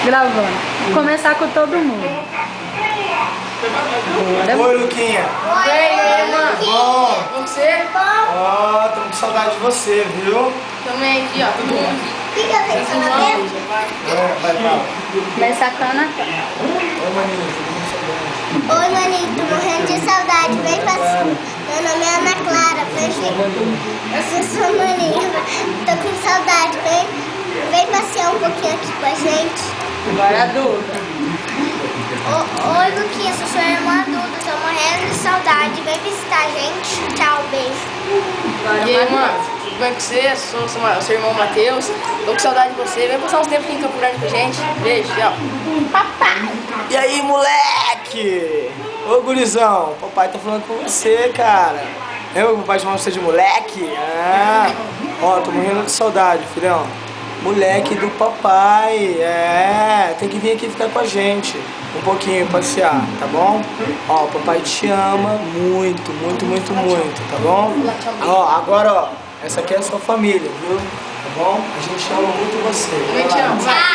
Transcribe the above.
Gravando. Vou começar com todo mundo. Oi, Luquinha. Oi, mano. Bom. Você? Ó, tô com saudade de você, viu? Também aqui, ó, todo mundo aqui. Fica bem, Vai pra lá. Começar com a Ana. Oi, maninho. Oi, maninho, tô morrendo de saudade. Vem pra cima. Meu nome é Ana Clara. Eu sou sua maninha. Tô com saudade. Vem passear um pouquinho aqui com a gente. Agora adulta. Oi, Luquinha, sou sua irmã adulta. Tô morrendo de saudade. Vem visitar a gente. Tchau, beijo. E aí, mano? Tudo bem com você? Sou seu irmão Matheus. Tô com saudade de você. Vem passar uns tempos aqui em Campo Grande com a gente. Beijo, tchau. E aí, moleque? Ô, gurizão, papai tá falando com você, cara. Lembra que o papai chamava você de moleque? Ah, ó, tô morrendo de saudade, filhão. Moleque do papai, tem que vir aqui ficar com a gente um pouquinho, passear, tá bom? Ó, o papai te ama muito, muito, muito, muito, tá bom? Ó, agora, ó, essa aqui é a sua família, viu? Tá bom? A gente ama muito você. Também te amo. Tchau.